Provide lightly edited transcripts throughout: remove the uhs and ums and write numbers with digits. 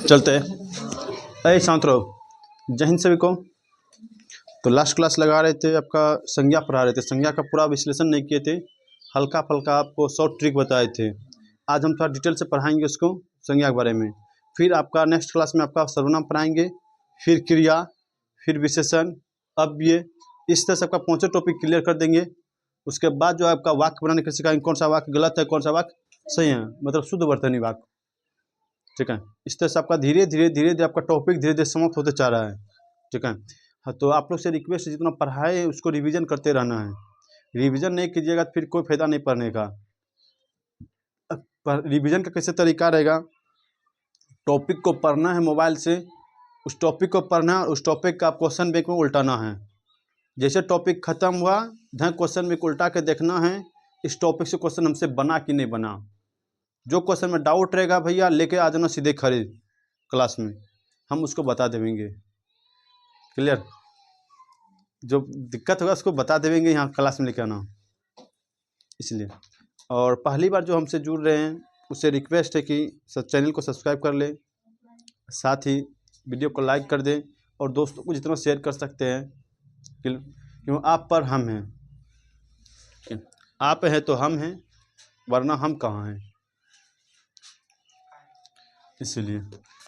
चलते हैं। अरे शांत रहो। जय हिंद सभी को। तो लास्ट क्लास लगा रहे थे, आपका संज्ञा पढ़ा रहे थे। संज्ञा का पूरा विश्लेषण नहीं किए थे, हल्का फल्का आपको शॉर्ट ट्रिक बताए थे। आज हम थोड़ा डिटेल से पढ़ाएंगे उसको, संज्ञा के बारे में। फिर आपका नेक्स्ट क्लास में आपका सर्वनाम पढ़ाएंगे, फिर क्रिया, फिर विशेषण, अव्यय। इस तरह से आपका 5 टॉपिक क्लियर कर देंगे। उसके बाद जो आपका वाक्य बनाने के सिखाएंगे, कौन सा वाक्य गलत है, कौन सा वाक्य सही है, मतलब शुद्ध वर्तनी वाक्य। ठीक है, इस तरह से आपका धीरे धीरे आपका टॉपिक धीरे धीरे समाप्त होते जा रहा है। ठीक है, हाँ, तो आप लोग से रिक्वेस्ट है, जितना पढ़ाए उसको रिवीजन करते रहना है। रिवीजन नहीं कीजिएगा तो फिर कोई फायदा नहीं पढ़ने का। रिवीजन का कैसे तरीका रहेगा, टॉपिक को पढ़ना है मोबाइल से, उस टॉपिक को पढ़ना है और उस टॉपिक का आप क्वेश्चन बैंक में उल्टाना है। जैसे टॉपिक खत्म हुआ, ढंग क्वेश्चन में उल्टा के देखना है, इस टॉपिक से क्वेश्चन हमसे बना कि नहीं बना। जो क्वेश्चन में डाउट रहेगा भैया लेके आ जाना सीधे खड़े क्लास में, हम उसको बता देंगे। क्लियर, जो दिक्कत होगा उसको बता देंगे, यहाँ क्लास में लेके आना। इसलिए, और पहली बार जो हमसे जुड़ रहे हैं उससे रिक्वेस्ट है कि चैनल को सब्सक्राइब कर ले, साथ ही वीडियो को लाइक कर दें और दोस्तों को जितना शेयर कर सकते हैं, क्यों आप पर हम हैं। आप हैं तो हम हैं, वरना हम कहाँ हैं। इसीलिए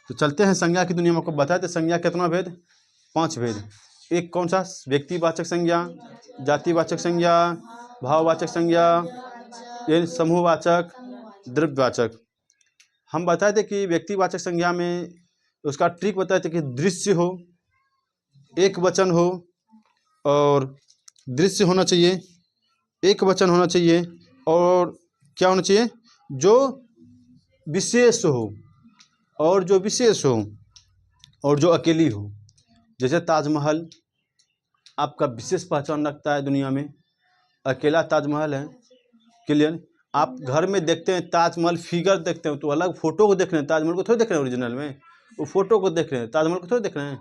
तो चलते हैं संज्ञा की दुनिया में। आपको बताए थे संज्ञा कितना भेद, 5 भेद। एक कौन सा, व्यक्तिवाचक संज्ञा, जातिवाचक संज्ञा, भाववाचक संज्ञा, ये समूहवाचक, द्रव्यवाचक। हम बताए थे कि व्यक्तिवाचक संज्ञा में उसका ट्रिक बताए थे कि दृश्य हो, एक वचन हो, और दृश्य होना चाहिए, एक वचन होना चाहिए, और क्या होना चाहिए, जो विशेष हो, और जो विशेष हो, और जो अकेली हो। जैसे ताजमहल आपका विशेष पहचान रखता है दुनिया में, अकेला ताजमहल है। क्लियर, आप घर में देखते हैं ताजमहल फिगर देखते हैं तो अलग, फोटो को देख रहे हैं, ताजमहल को थोड़ी देख रहे हैं ओरिजिनल में, वो फोटो को देख रहे हैं, ताजमहल को थोड़ी देख रहे हैं।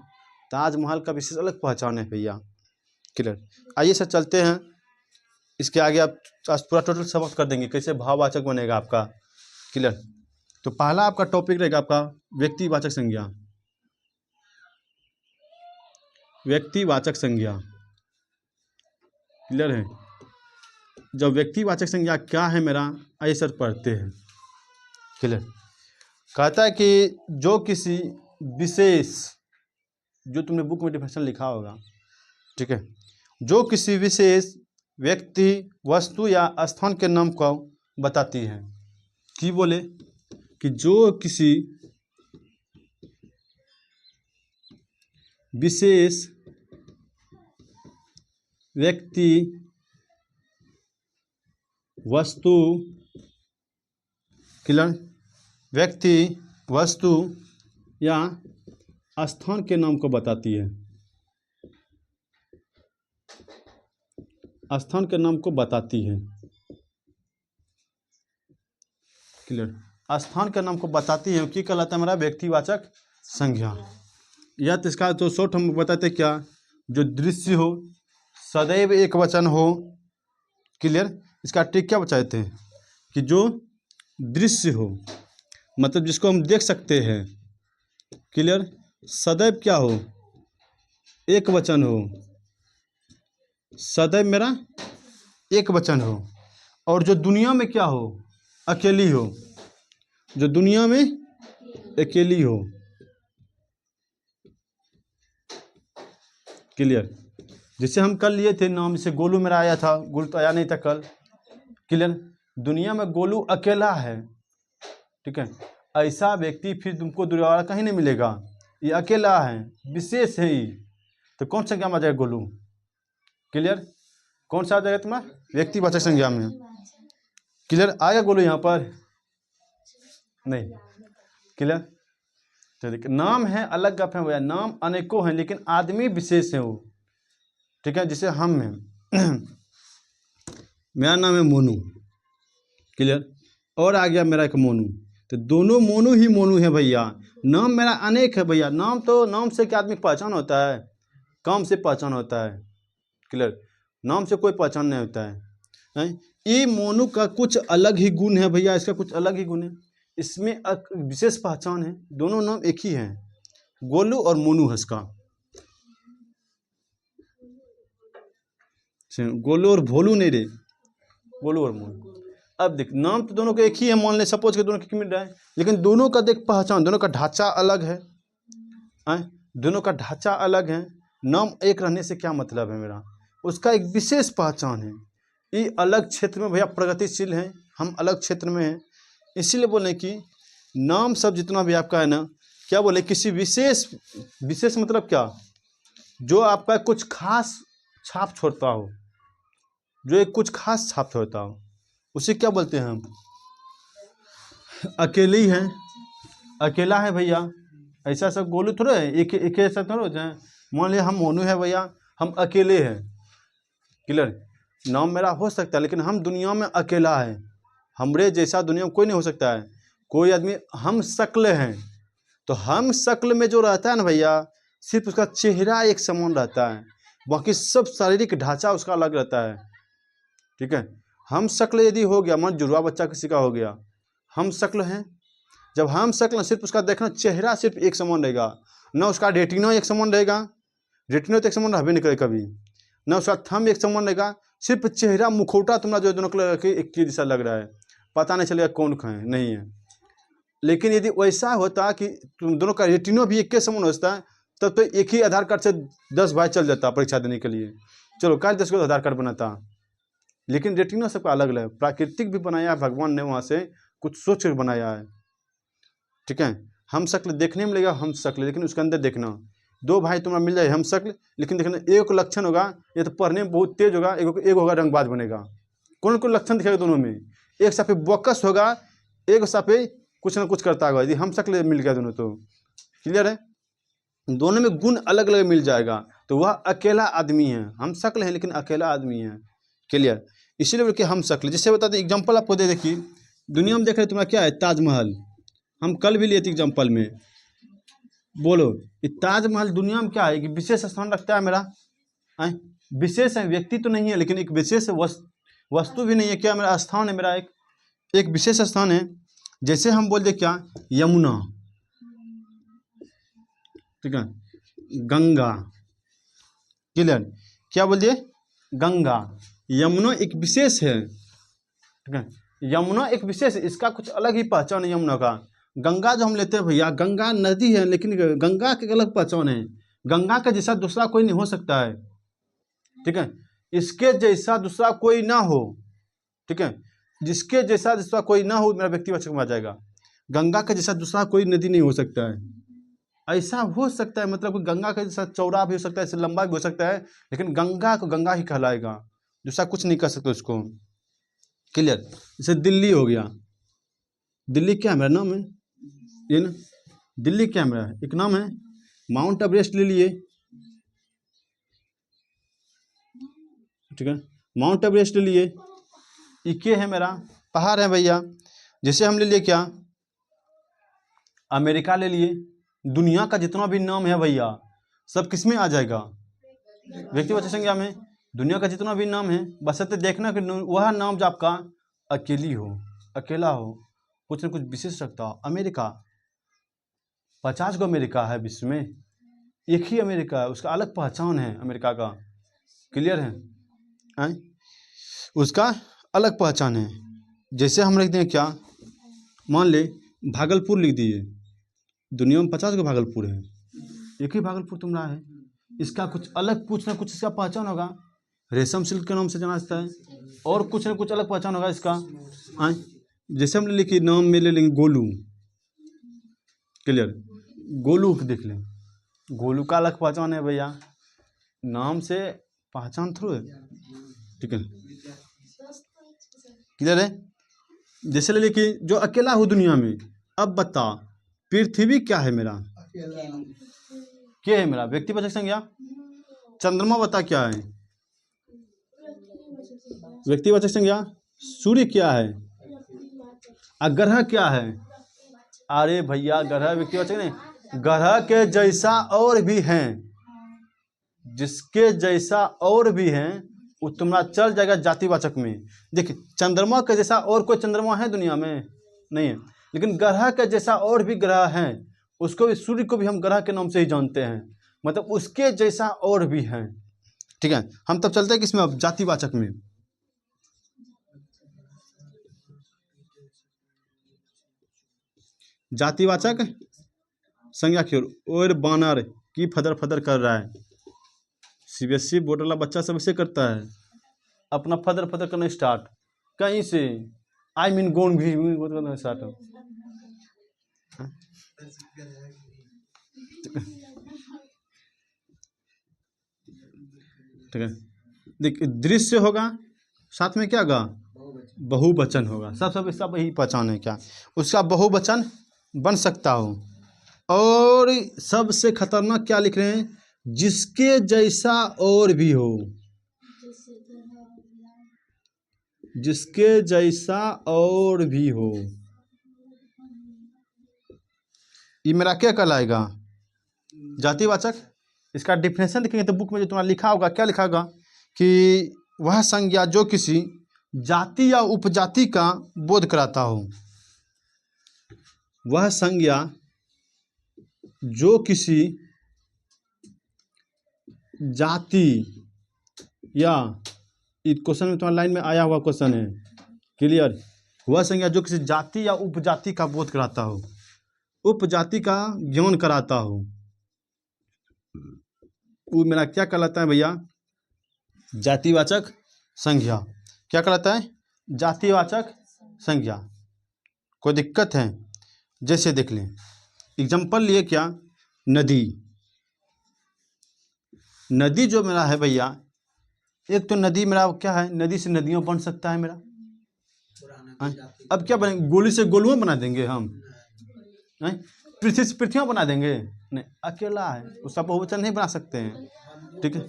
ताजमहल का विशेष अलग पहचान है भैया। क्लियर, आइए सर चलते हैं। इसके आगे आप पूरा टोटल समाप्त कर देंगे, कैसे भाववाचक बनेगा आपका। क्लियर, तो पहला आपका टॉपिक रहेगा आपका व्यक्तिवाचक संज्ञा। व्यक्तिवाचक संज्ञा क्लियर है। जब व्यक्तिवाचक संज्ञा क्या है मेरा, आइए सर पढ़ते हैं। क्लियर, कहता है कि जो किसी विशेष, जो तुमने बुक में डिफिनेशन लिखा होगा, ठीक है, जो किसी विशेष व्यक्ति, वस्तु या स्थान के नाम को बताती है। कि बोले कि जो किसी विशेष व्यक्ति, वस्तु, क्लियर, व्यक्ति, वस्तु या स्थान के नाम को बताती है। स्थान के नाम को बताती है। क्लियर, स्थान के नाम को बताती है, क्या कहलाता है हमारा व्यक्तिवाचक संज्ञा। या तो इसका तो शॉर्ट हम बताते क्या, जो दृश्य हो, सदैव एक वचन हो। क्लियर, इसका ट्रिक क्या बताए थे कि जो दृश्य हो, मतलब जिसको हम देख सकते हैं। क्लियर, सदैव क्या हो, एक वचन हो, सदैव मेरा एक वचन हो, और जो दुनिया में क्या हो, अकेली हो, जो दुनिया में अकेली हो। क्लियर, जिसे हम कल लिए थे नाम, जैसे गोलू मेरा आया था, गोलू तो आया नहीं था कल। क्लियर, दुनिया में गोलू अकेला है। ठीक है, ऐसा व्यक्ति फिर तुमको दोबारा कहीं नहीं मिलेगा, ये अकेला है, विशेष है ही। तो कौन सा क्या आ जाएगा गोलू। क्लियर, कौन सा आ जाएगा तुम्हारा व्यक्तिवाचक संज्ञा में। क्लियर, आएगा गोलू यहाँ पर नहीं। क्लियर, तो देखिए नाम है अलग गप है भैया, नाम अनेकों हैं लेकिन आदमी विशेष है वो। ठीक है, जैसे हम हैं मेरा नाम है मोनू। क्लियर, और आ गया मेरा एक मोनू, तो दोनों मोनू ही मोनू है भैया। नाम मेरा अनेक है भैया। नाम तो नाम से क्या आदमी पहचान होता है, काम से पहचान होता है। क्लियर, नाम से कोई पहचान नहीं होता है। ये मोनू का कुछ अलग ही गुण है भैया, इसका कुछ अलग ही गुण है। इसमें एक विशेष पहचान है, दोनों नाम एक ही हैं, गोलू और मोनू है इसका। गोलू और भोलू नहीं रे, गोलू और मोनू। अब देख नाम तो दोनों के एक ही है, मान ले सपोज के दोनों के मिल रहा है, लेकिन दोनों का देख पहचान, दोनों का ढांचा अलग है, दोनों का ढांचा अलग है। नाम एक रहने से क्या मतलब है मेरा, उसका एक विशेष पहचान है। ये अलग क्षेत्र में भैया प्रगतिशील हैं, हम अलग क्षेत्र में हैं, इसीलिए बोले कि नाम सब जितना भी आपका है ना, क्या बोले किसी विशेष, विशेष मतलब क्या, जो आपका कुछ खास छाप छोड़ता हो, जो एक कुछ खास छाप छोड़ता हो, उसे क्या बोलते हैं हम। अकेले ही है, अकेला है भैया, ऐसा सब गोलू थोड़ा है, एक ऐसा थोड़ा जाए। मान लिया हम मोनू है भैया, हम अकेले हैं, क्लियर, नाम मेरा हो सकता है लेकिन हम दुनिया में अकेला है, हमरे जैसा दुनिया में कोई नहीं हो सकता है, कोई आदमी, हम शक्ल हैं, तो हम शक्ल में जो रहता है ना भैया, सिर्फ उसका चेहरा एक समान रहता है, बाकी सब शारीरिक ढांचा उसका अलग रहता है, ठीक है। हम शक्ल यदि हो गया, मान जुड़वा बच्चा किसी का हो गया, हम शक्ल हैं, जब हम शक्ल सिर्फ उसका देखना चेहरा सिर्फ एक समान रहेगा, ना उसका रेटिना एक समान रहेगा, रेटिना तो एक समान रहबे नहीं करे कभी, ना उसका थंब एक समान रहेगा, सिर्फ चेहरा मुखौटा तुम्हारा जो दोनों कलर के एक ही जैसा लग रहा है, पता नहीं चलेगा कौन है नहीं है। लेकिन यदि वैसा होता कि तुम दोनों का रेटिनो भी एक के समान होता है, तब तो एक ही आधार कार्ड से 10 भाई चल जाता परीक्षा देने के लिए, चलो कल 10 को आधार कार्ड बनाता। लेकिन रेटिनो सबका अलग अलग, प्राकृतिक भी बनाया है भगवान ने, वहाँ से कुछ सोच कर बनाया है, ठीक है। हम शक्ल देखने में लगेगा हम शक्ल, लेकिन उसके अंदर देखना, दो भाई तुम्हारा मिल जाए हम शक्ल, लेकिन देखना एक लक्षण होगा, ये तो पढ़ने में बहुत तेज होगा, एक होगा रंगबाज बनेगा। कौन कौन लक्षण दिखेगा दोनों में, एक साफे बोकस होगा, एक साफे कुछ ना कुछ करता होगा, यदि हम शक्ल मिल गया दोनों तो क्लियर है, दोनों में गुण अलग अलग मिल जाएगा, तो वह अकेला आदमी है, हम शक्ल हैं लेकिन अकेला आदमी है, क्लियर। इसीलिए बोल के हम शक्ल, जैसे बताते एग्जाम्पल आपको दे देखिए, दुनिया में देख रहे तुम्हारा क्या है, ताजमहल, हम कल भी लिए थे एग्जाम्पल में, बोलो ये ताजमहल दुनिया में क्या है, एक विशेष स्थान रखता है मेरा, विशेष है, व्यक्ति तो नहीं है लेकिन एक विशेष वस्तु भी नहीं है, क्या मेरा स्थान है, मेरा एक विशेष स्थान है। जैसे हम बोल दे क्या, यमुना, ठीक है, गंगा, क्लियर, क्या बोल दिए, गंगा, यमुना एक विशेष है, ठीक है, यमुना एक विशेष, इसका कुछ अलग ही पहचान है यमुना का। गंगा जो हम लेते हैं भैया, गंगा नदी है लेकिन गंगा की अलग पहचान है, गंगा का जैसा दूसरा कोई नहीं हो सकता है, ठीक है, इसके जैसा दूसरा कोई ना हो, ठीक है, जिसके जैसा दूसरा कोई ना हो मेरा व्यक्तिवाचक में आ जाएगा, गंगा का जैसा दूसरा कोई नदी नहीं हो सकता है, ऐसा हो सकता है मतलब गंगा का जैसा चौड़ा भी हो सकता है, ऐसे लंबा भी हो सकता है, लेकिन गंगा को गंगा ही कहलाएगा, दूसरा कुछ नहीं कर सकते उसको, क्लियर। जैसे दिल्ली हो गया, दिल्ली क्या मेरा नाम है, ये ना दिल्ली क्या मेरा एक नाम है, माउंट एवरेस्ट ले लिए, ठीक है, माउंट एवरेस्ट ले लिए, इके है मेरा पहाड़ है भैया। जैसे हम ले लिए क्या, अमेरिका ले लिए, दुनिया का जितना भी नाम है भैया सब किस में आ जाएगा, व्यक्तिवाचक संज्ञा में, दुनिया का जितना भी नाम है, बशर्ते देखना कि वह नाम जो आपका अकेली हो, अकेला हो, कुछ न कुछ विशेष रखता हो। अमेरिका 50 गो अमेरिका है विश्व में, एक ही अमेरिका है, उसका अलग पहचान है अमेरिका का, क्लियर है, उसका अलग पहचान है। जैसे हम लिख दें क्या, मान ले भागलपुर लिख दिए, दुनिया में 50 गो भागलपुर है, एक ही भागलपुर तुम्हारा है, इसका कुछ अलग कुछ ना कुछ इसका पहचान होगा, रेशम सिल्क के नाम से जाना जाता है, और कुछ ना कुछ अलग पहचान होगा इसका। जैसे हम लिखिए नाम में ले लेंगे गोलू, क्लियर, गोलू देख लें, गोलू का अलग पहचान है भैया, नाम से पहचान थ्रू है, ठीक है, क्लियर है। जैसे ले लेकिन जो अकेला हो दुनिया में, अब बता पृथ्वी क्या है मेरा, क्या है मेरा व्यक्तिवाचक संज्ञा, चंद्रमा बता क्या है व्यक्तिवाचक संज्ञा, सूर्य क्या है, ग्रह क्या है, अरे भैया ग्रह व्यक्तिवाचक नहीं, ग्रह के जैसा और भी हैं, जिसके जैसा और भी हैं वो तुम्हारा चल जाएगा जातिवाचक में। देखिए चंद्रमा के जैसा और कोई चंद्रमा है दुनिया में, नहीं है, लेकिन ग्रह के जैसा और भी ग्रह हैं, उसको भी, सूर्य को भी हम ग्रह के नाम से ही जानते हैं, मतलब उसके जैसा और भी हैं। ठीक है, हम तब चलते हैं किसमें, अब जातिवाचक में। जातिवाचक संज्ञा की ओर बानर की फदर फदर कर रहा है। सीबीएसई बोर्ड वाला बच्चा सब इसे करता है, अपना फदर फदर करना स्टार्ट कहीं से, आई मीन गोन भी करना स्टार्ट। ठीक है, देख दृश्य होगा, साथ में क्या होगा, बहुवचन होगा। सब इसका वही पहचान है क्या, उसका बहुवचन बन सकता हो। और सबसे खतरनाक क्या लिख रहे हैं, जिसके जैसा और भी हो, जिसके जैसा और भी हो, ये मेरा क्या कहलाएगा, जातिवाचक। इसका डिफिनेशन देखेंगे तो बुक में जो तुम्हारा लिखा होगा, क्या लिखा होगा कि वह संज्ञा जो किसी जाति या उपजाति का बोध कराता हो, वह संज्ञा जो किसी जाति या, इस क्वेश्चन में तुम्हारा लाइन में आया हुआ क्वेश्चन है, क्लियर, वह संज्ञा जो किसी जाति या उपजाति का बोध कराता हो, उपजाति का ज्ञान कराता हो, वो मेरा क्या कहलाता है भैया, जातिवाचक संज्ञा। क्या कहलाता है, जातिवाचक संज्ञा। कोई दिक्कत है, जैसे देख लें एग्जाम्पल लिए, क्या, नदी। नदी जो मेरा है भैया, एक तो नदी मेरा क्या है, नदी से नदियों बन सकता है मेरा। अब क्या बनेंगे, गोली से गोलुआ बना देंगे हम, पृथ्वी से पृथ्वियाँ बना देंगे, नहीं, अकेला है, उसका बहुवचन नहीं बना सकते हैं। ठीक है,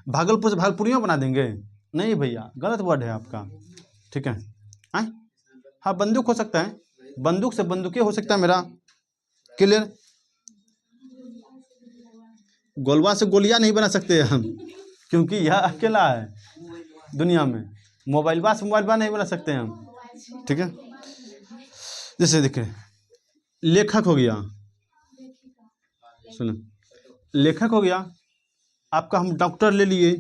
भागलपुर से भागलपुरियों बना देंगे, नहीं भैया, गलत वर्ड है आपका। ठीक है, हाँ बंदूक हो सकता है, बंदूक से बंदूकें हो सकता है मेरा, क्लियर। गोलवा से गोलियां नहीं बना सकते हम, क्योंकि यह अकेला है दुनिया में। मोबाइलबा से मोबाइलबा नहीं बना सकते हम। ठीक है, जैसे देखें लेखक हो गया, सुनो, लेखक हो गया आपका, हम डॉक्टर ले लिए,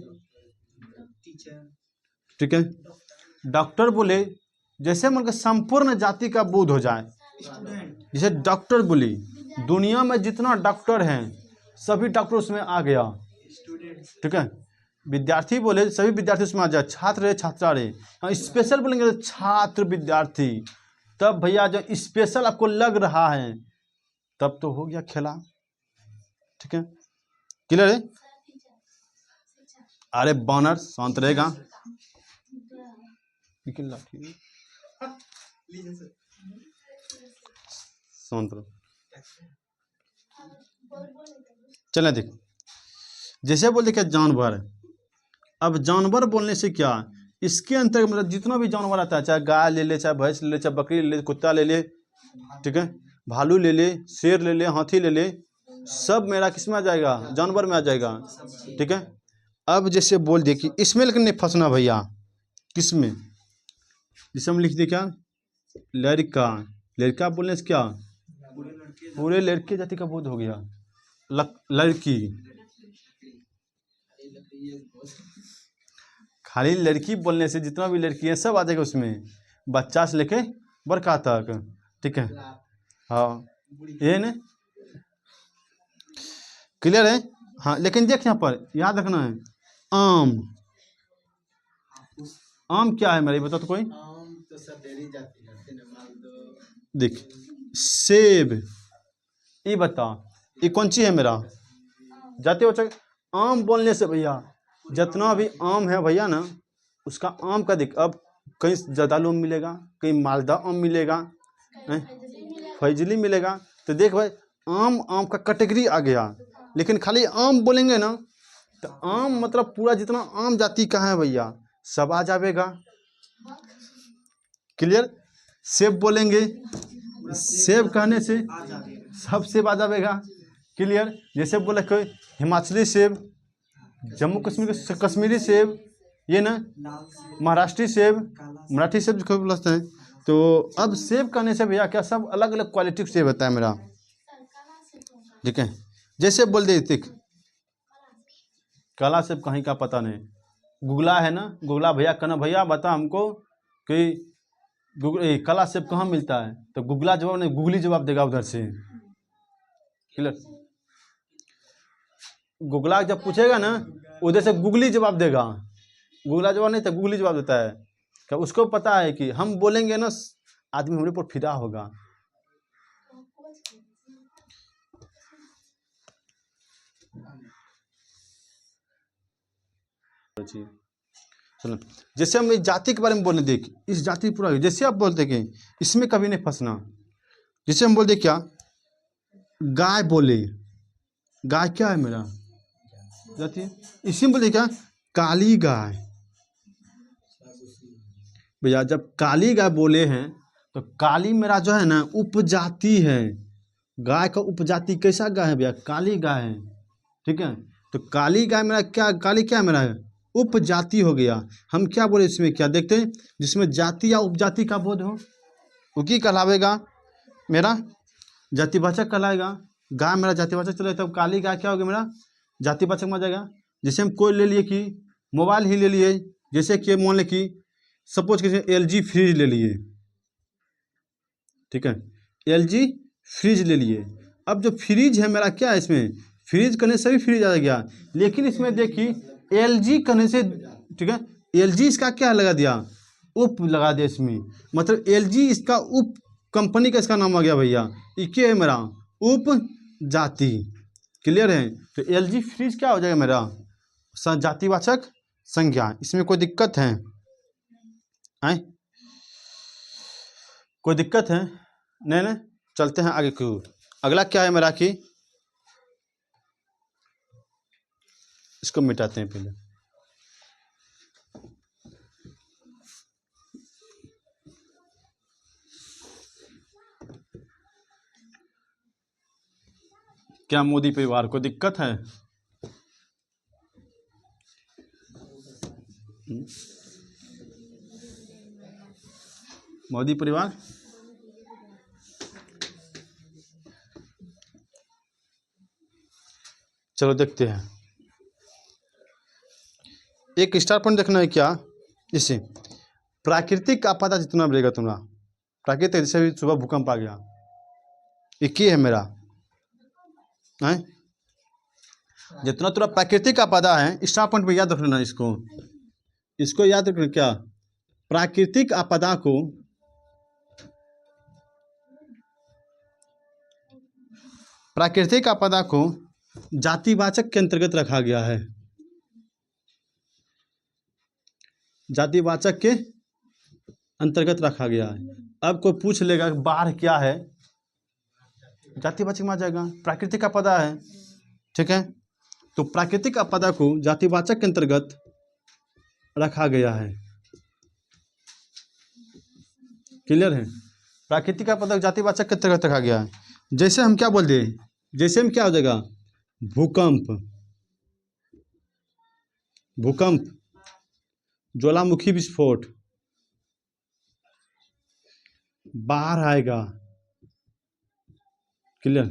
ठीक है, डॉक्टर बोले, जैसे मन के संपूर्ण जाति का बोध हो जाए, जैसे डॉक्टर बोली, दुनिया में जितना डॉक्टर हैं सभी डॉक्टर उसमें आ गया। ठीक है, विद्यार्थी बोले, सभी विद्यार्थी उसमें आ जाए, छात्र रहे छात्रा रहे, हाँ स्पेशल बोलेंगे तो छात्र विद्यार्थी, तब भैया जो स्पेशल आपको लग रहा है तब तो हो गया खेला। ठीक है, क्लियर है। अरे बानर शांत रहेगा, शांत रहो, चले देखो, जैसे बोलते क्या जानवर, अब जानवर बोलने से क्या, इसके अंतर मतलब जितना भी जानवर आता है, चाहे गाय ले ले, चाहे भैंस ले ले, चाहे बकरी ले ले, कुत्ता ले ले, ठीक है, भालू ले ले, शेर ले ले, हाथी ले ले, सब मेरा किस में आ जाएगा, जानवर में आ जाएगा। ठीक है, अब जैसे बोल दे कि इसमें लेकिन नहीं फंसना भैया, किसमें, जिसे हम लिख दे क्या, लड़का, लड़का बोलने से क्या, पूरे लड़के जाति का बोध हो गया, लड़की, खाली लड़की बोलने से जितना भी लड़की है सब आ जाएगा उसमें, बच्चा से लेके बड़का तक। ठीक है, हाँ ये न क्लियर है। हाँ लेकिन देख यहाँ पर याद रखना है, आम, आम क्या है मेरा, ये बता तो कोई, देख सेब, ये बता ये कौन सी है मेरा, जाते बच्चा। आम बोलने से भैया जितना भी आम है भैया ना, उसका आम का देख, अब कहीं जर्दालू आम मिलेगा, कहीं मालदा आम मिलेगा, फैजली मिलेगा, तो देख भाई आम, आम का कैटेगरी आ गया। लेकिन खाली आम बोलेंगे ना तो आम मतलब पूरा जितना आम जाति का है भैया सब आ जाएगा। क्लियर, सेब बोलेंगे, सेब कहने से सब सेब आ जाएगा। क्लियर, जैसे बोले कोई हिमाचली सेब, जम्मू कश्मीर कश्मीरी सेब, ये ना महाराष्ट्री सेब, मराठी सेब जो बोलते हैं, तो अब सेव करने से भैया क्या सब अलग अलग क्वालिटी सेव होता है मेरा, ठीक है। जैसे बोल दे देख काला सेब कहीं का पता नहीं, गुगला है ना, गुगला भैया कहना भैया बता हमको कि काला सेब कहाँ मिलता है, तो गुगला जवाब नहीं गुगली जवाब देगा उधर से, क्लियर। गुगला जब पूछेगा ना उधर से गुगली जवाब देगा, गुगला जवाब नहीं तो गुगली जवाब देता है। क्या उसको पता है कि हम बोलेंगे ना आदमी हमारे ऊपर फिदा होगा। चलो जैसे हम इस जाति के बारे में बोले, देख इस जाति पूरा जैसे आप बोलते कि इसमें कभी नहीं फंसना। जैसे हम बोलते क्या गाय बोले, गाय क्या है मेरा जाति, इसी में बोलते क्या काली गाय। भैया जब काली गाय बोले हैं तो काली मेरा जो है ना उपजाति है, गाय का उपजाति कैसा गाय है भैया, काली गाय है, ठीक है। तो काली गाय मेरा क्या, काली क्या मेरा है उपजाति हो गया। हम क्या बोले इसमें क्या देखते हैं, जिसमें जाति या उपजाति का बोध हो वो की कहलावेगा मेरा जातिवाचक कहलाएगा। गाय मेरा जातिवाचक चले तब काली गाय क्या होगा मेरा जातिवाचक में आ जाएगा। जैसे हम कोई ले लिए कि मोबाइल ही ले लिए, जैसे कि मान लें कि सपोज कि LG फ्रिज ले लिए, ठीक है, LG फ्रिज ले लिए। अब जो फ्रिज है मेरा क्या है, इसमें फ्रिज करने से भी फ्रिज आ गया, लेकिन इसमें देखिए LG करने से, ठीक है, LG इसका क्या लगा दिया उप लगा दिया इसमें, मतलब LG इसका उप कंपनी का इसका नाम आ गया भैया, ये है मेरा उप जाति, क्लियर है। तो LG फ्रिज क्या हो जाएगा मेरा जातिवाचक संज्ञा। इसमें कोई दिक्कत है आए, कोई दिक्कत है नहीं नहीं, चलते हैं आगे क्यों। अगला क्या है मेरा कि इसको मिटाते हैं पहले। क्या मोदी परिवार को दिक्कत है, मोदी परिवार चलो देखते हैं। एक स्टार पॉइंट देखना है क्या, इसे प्राकृतिक आपदा जितना बढ़ेगा तुम्हारा, प्राकृतिक जैसे भी सुबह भूकंप आ गया, एक ही है मेरा है, जितना तुम्हारा प्राकृतिक आपदा है स्टार पॉइंट पे याद रखना इसको, इसको याद रखना क्या प्राकृतिक आपदा को प्राकृतिक आपदा को जातिवाचक के अंतर्गत रखा गया है, जातिवाचक के अंतर्गत रखा गया है। अब कोई पूछ लेगा बाढ़ क्या है, जातिवाचक में आ जाएगा, प्राकृतिक आपदा है, ठीक है। तो प्राकृतिक आपदा को जातिवाचक के अंतर्गत रखा गया है, क्लियर है। प्राकृतिक आपदा जातिवाचक के अंतर्गत रखा गया है। जैसे हम क्या बोल दे, जैसे हम क्या हो जाएगा भूकंप, भूकंप, ज्वालामुखी विस्फोट, बाहर आएगा, क्लियर,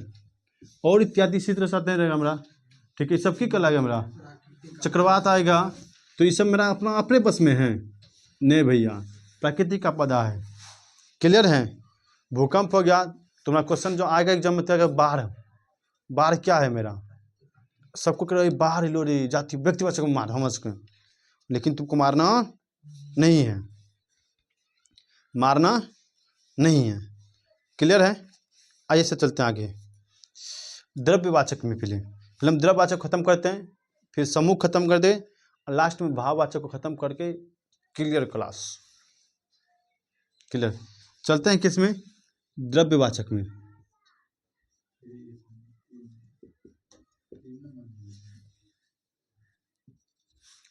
और इत्यादि इसी तरह से आते रहेगा मेरा, ठीक है। सबकी कल आएगा मेरा, चक्रवात आएगा, तो ये सब मेरा अपना अपने बस में है नहीं भैया, प्राकृतिक आपदा है, क्लियर है। भूकंप हो गया, तुम्हारा क्वेश्चन जो आएगा एग्जाम में तो बाढ़, बाढ़ क्या है मेरा, सबको कह रहे बाढ़ लो रे जाति व्यक्तिवाचक को मार समझ के, लेकिन तुमको मारना नहीं है, मारना नहीं है, क्लियर है। आइए से चलते हैं आगे द्रव्यवाचक में, पहले हम द्रव्यवाचक खत्म करते हैं, फिर समूह खत्म कर दे, और लास्ट में भाववाचक को खत्म करके क्लियर क्लास, क्लियर। चलते हैं किस में द्रव्यवाचक में,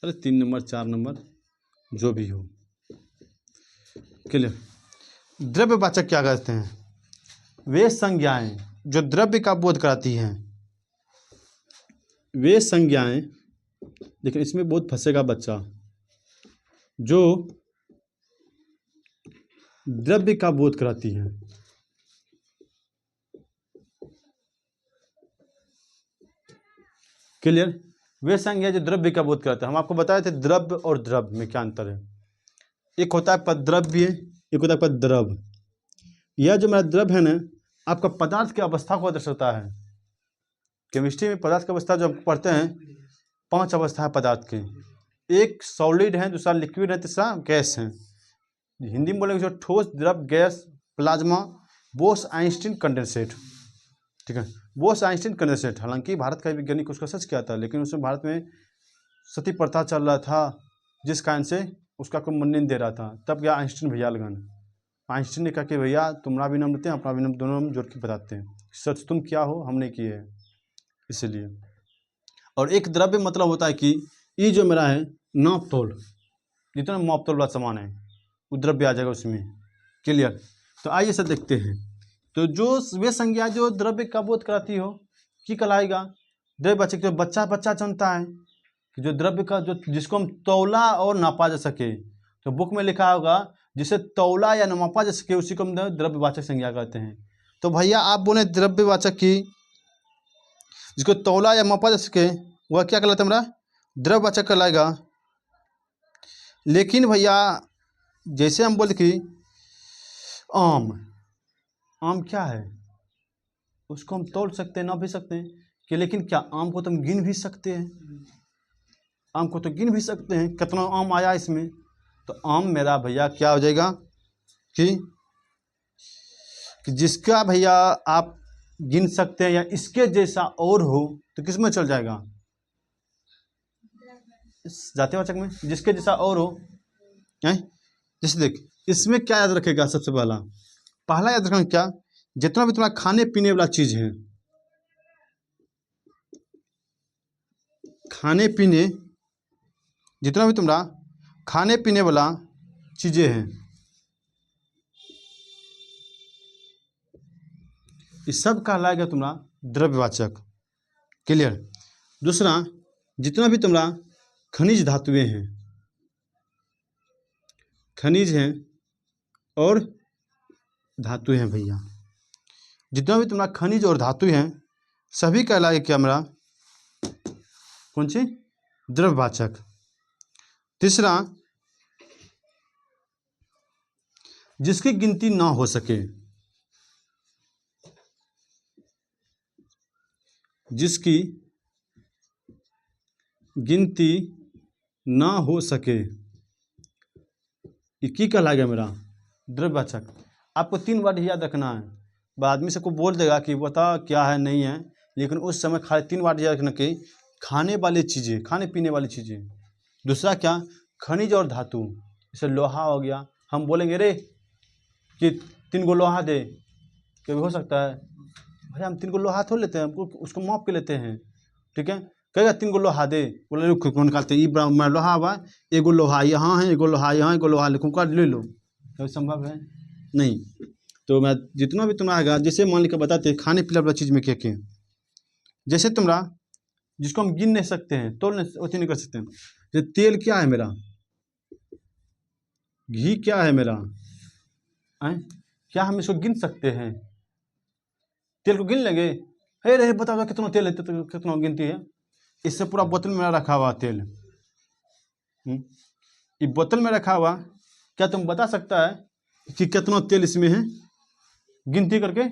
अरे 3 नंबर 4 नंबर जो भी हो, क्लियर। द्रव्यवाचक क्या कहते हैं, वे संज्ञाएं जो द्रव्य का बोध कराती हैं, वे संज्ञाएं, लेकिन इसमें बहुत फंसेगा बच्चा, जो द्रव्य का बोध कराती है। क्लियर? वे संज्ञा जो द्रव्य का बोध कराते हैं। हम आपको बताए थे द्रव्य और द्रव में क्या अंतर है। एक होता है पद्रव्य, एक होता है पद्रव। यह जो मेरा द्रव है ना, आपका पदार्थ की अवस्था को दर्शाता है। केमिस्ट्री में पदार्थ की अवस्था जो हम पढ़ते हैं, 5 अवस्था है पदार्थ की। एक सॉलिड है, दूसरा लिक्विड है, तीसरा गैस है। हिंदी में बोलेंगे जो ठोस, द्रव, गैस, प्लाज्मा, बोस-आइंस्टीन कंडेंसेट। ठीक है, बोस-आइंस्टीन कंडेंसेट। हालांकि भारत का वैज्ञानिक उसका सर्च किया था, लेकिन उसमें भारत में सती प्रथा चल रहा था, जिस कारण से उसका कोई मन नहीं दे रहा था। तब गया आइंस्टीन भैया लगन। आइंस्टीन ने कहा कि भैया तुम्हारा भी नाम लेते हैं, अपना भी नाम, दोनों नाम जोड़ के बताते हैं, सच तुम क्या हो, हमने किए है, इसीलिए। और एक द्रव्य मतलब होता है कि ये जो मेरा है नाप तोल, जितना माप तोल वाला सामान है वो द्रव्य आ जाएगा उसमें। क्लियर? तो आइए सर देखते हैं। तो जो वे संज्ञा जो द्रव्य का बोध कराती हो कि कहलाएगा द्रव्यवाचक। जो बच्चा बच्चा जानता है कि जो द्रव्य का जो जिसको हम तौला और नापा जा सके, तो बुक में लिखा होगा जिसे तौला या नापा जा सके उसी को हम द्रव्यवाचक संज्ञा कहते हैं। तो भैया आप बोले द्रव्यवाचक की जिसको तौला या मापा जा सके वह क्या कहलाता है? मेरा द्रव्यवाचक कहलाएगा। लेकिन भैया जैसे हम बोलते कि आम, आम क्या है? उसको हम तोल सकते हैं, ना भी सकते हैं कि, लेकिन क्या आम को तो हम गिन भी सकते हैं? आम को तो गिन भी सकते हैं, कितना आम आया इसमें। तो आम मेरा भैया क्या हो जाएगा कि जिसका भैया आप गिन सकते हैं या इसके जैसा और हो, तो किस में चल जाएगा? जातिवाचक में, जिसके जैसा और हो है। जैसे देख, इसमें क्या याद रखेगा? सबसे पहला याद रखना क्या, जितना भी तुम्हारा खाने पीने वाला चीज है, खाने पीने, जितना भी तुम्हारा खाने पीने वाला चीजें हैं, इस सब कहलाएगा तुम्हारा द्रव्यवाचक। क्लियर? दूसरा, जितना भी तुम्हारा खनिज धातुएं हैं, खनिज हैं और धातु हैं भैया, जितना भी तुम्हारा खनिज और धातु हैं सभी कहलाएगा क्या मेरा? कौन सी? द्रव्यवाचक। तीसरा, जिसकी गिनती ना हो सके, जिसकी गिनती ना हो सके, ये की कहलाएगा मेरा? द्रव्यवाचक। आपको 3 वर्ड याद रखना है। आदमी से को बोल देगा कि बता क्या है नहीं है, लेकिन उस समय खाली 3 वर्ड याद रखना कि खाने वाली चीज़ें, खाने पीने वाली चीज़ें। दूसरा क्या? खनिज और धातु। जैसे लोहा हो गया, हम बोलेंगे रे कि 3 गो लोहा दे, कभी हो सकता है भाई हम 3 गो लोहा थोड़ लेते हैं, उसको माप के लेते हैं। ठीक है, कहेगा 3 गो लोहा दे, बोले रुक निकालते हैं, मैं लोहा हुआ, एगो लोहा यहाँ है, एगो लोहा यहाँ, एगो लोहा लिखूँ, ले लो। कभी संभव है? नहीं। तो मैं जितना भी तुम्हारा आएगा, जैसे मान लिखकर बताते खाने पीने वाला चीज़ में क्या क्या, जैसे तुम्हारा जिसको हम गिन नहीं सकते हैं, तोल नहीं कर सकते हैं। जैसे तेल क्या है मेरा, घी क्या है मेरा, क्या हम इसको गिन सकते हैं? तेल को गिन लेंगे? हे रे बताओ कितना तेल है, तो कितना गिनती है? इससे पूरा बोतल में रखा हुआ तेल, ये बोतल में रखा हुआ, क्या तुम बता सकता है कि कितना तेल इसमें है गिनती करके?